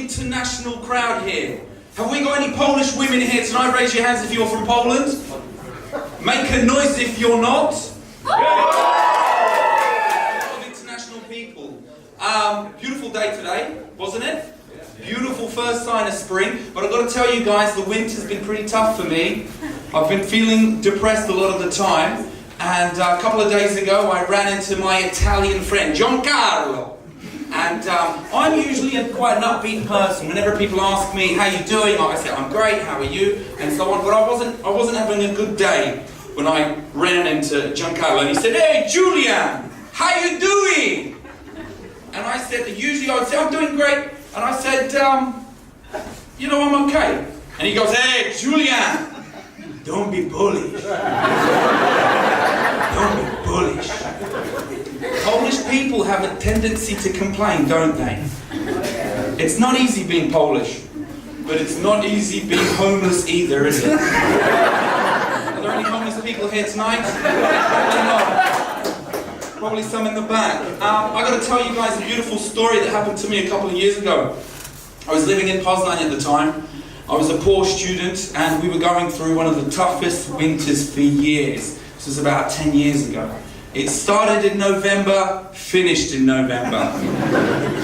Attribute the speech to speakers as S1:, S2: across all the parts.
S1: international crowd here. Have we got any Polish women here tonight? Raise your hands if you're from Poland. Make a noise if you're not. International people. Beautiful day today, wasn't it? Beautiful first sign of spring. But I've got to tell you guys, the winter's been pretty tough for me. I've been feeling depressed a lot of the time. And a couple of days ago, I ran into my Italian friend, Giancarlo. And I'm usually quite an upbeat person. Whenever people ask me, how you doing? I say, I'm great, how are you? And so on. But I wasn't having a good day when I ran into Giancarlo. And he said, hey, Julian, how you doing? And I said, usually I would say, I'm doing great. And I said, you know, I'm okay. And he goes, hey, Julian, don't be bullish. Don't be bullish. Polish people have a tendency to complain, don't they? It's not easy being Polish, but it's not easy being homeless either, is it? Are there any homeless people here tonight? Probably not. Probably some in the back. I've got to tell you guys a beautiful story that happened to me a couple of years ago. I was living in Poznan at the time. I was a poor student and we were going through one of the toughest winters for years. This was about 10 years ago. It started in November, finished in November.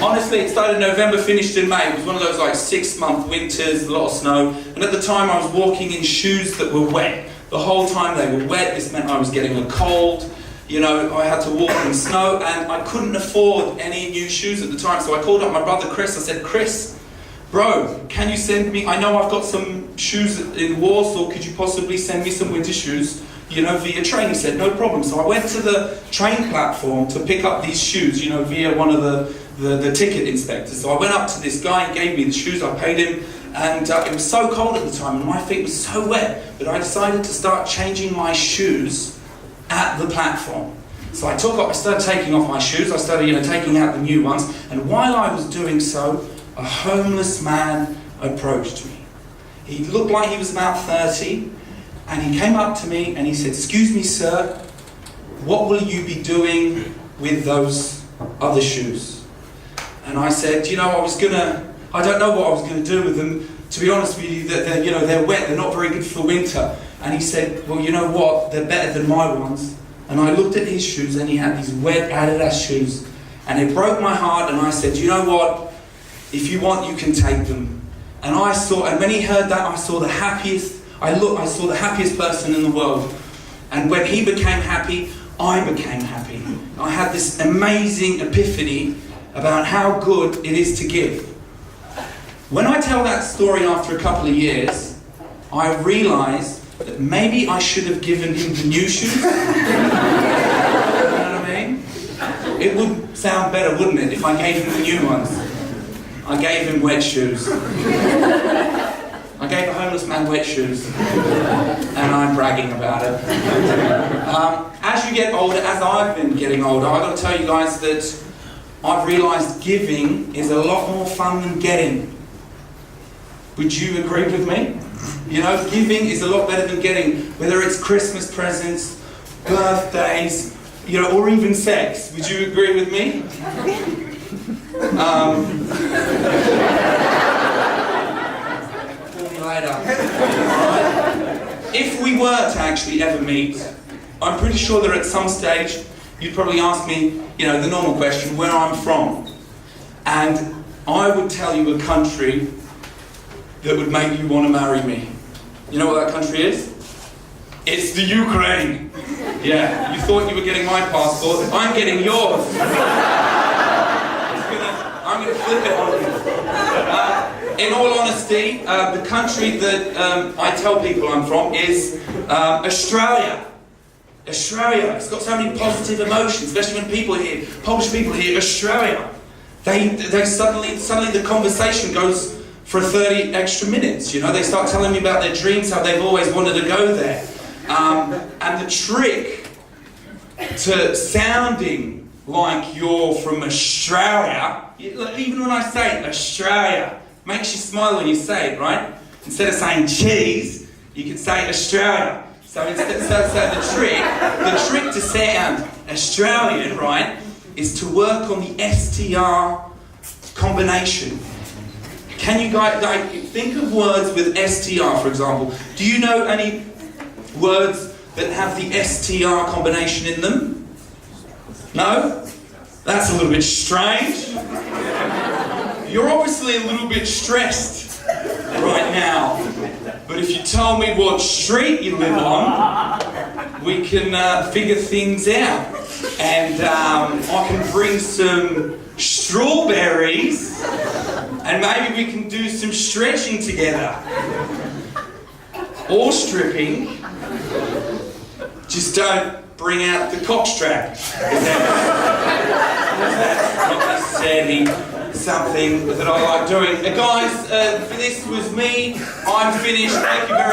S1: Honestly, it started in November, finished in May. It was one of those like 6-month winters, a lot of snow. And at the time I was walking in shoes that were wet. The whole time they were wet. This meant I was getting a cold. You know, I had to walk in snow and I couldn't afford any new shoes at the time. So I called up my brother Chris. I said, Chris, bro, can you send me, I know I've got some shoes in Warsaw, could you possibly send me some winter shoes, you know, via train? He said, no problem. So I went to the train platform to pick up these shoes, you know, via one of the ticket inspectors. So I went up to this guy, he gave me the shoes, I paid him, and it was so cold at the time and my feet were so wet that I decided to start changing my shoes at the platform. So I started taking off my shoes, I started, you know, taking out the new ones, and while I was doing so, a homeless man approached me. He looked like he was about 30, and he came up to me and he said, excuse me sir, what will you be doing with those other shoes? And I said, you know, I don't know what I was going to do with them. To be honest with you, you know, they're wet, they're not very good for winter. And he said, well, you know what, they're better than my ones. And I looked at his shoes and he had these wet Adidas shoes. And it broke my heart and I said, you know what, if you want, you can take them. And when he heard that, I saw the happiest person in the world. And when he became happy, I became happy. I had this amazing epiphany about how good it is to give. When I tell that story after a couple of years, I realized that maybe I should have given him the new shoes. You know what I mean? It would sound better, wouldn't it, if I gave him the new ones? I gave him wet shoes. I gave a homeless man wet shoes. And I'm bragging about it. As you get older, as I've been getting older, I've got to tell you guys that I've realized giving is a lot more fun than getting. Would you agree with me? You know, giving is a lot better than getting, whether it's Christmas presents, birthdays, you know, or even sex. Would you agree with me? Later. If we were to actually ever meet, I'm pretty sure that at some stage you'd probably ask me, you know, the normal question, where I'm from. And I would tell you a country that would make you want to marry me. You know what that country is? It's the Ukraine. Yeah, you thought you were getting my passport. I'm getting yours. I'm going to flip it on you. In all honesty, the country that I tell people I'm from is Australia. Australia. It's got so many positive emotions, especially when people hear, Polish people hear Australia. They suddenly the conversation goes for 30 extra minutes, you know. They start telling me about their dreams, how they've always wanted to go there. And the trick to sounding like you're from Australia, even when I say Australia, makes you smile when you say it, right? Instead of saying cheese, you can say Australia. So the trick to sound Australian, right, is to work on the STR combination. Can you guys, like, think of words with STR, for example. Do you know any words that have the STR combination in them? No? That's a little bit strange. You're obviously a little bit stressed right now. But if you tell me what street you live on, we can figure things out. And I can bring some strawberries, and maybe we can do some stretching together. Or stripping. Just don't bring out the cockstrap. That's not necessarily something that I like doing. Guys, this was me. I'm finished. Thank you very much.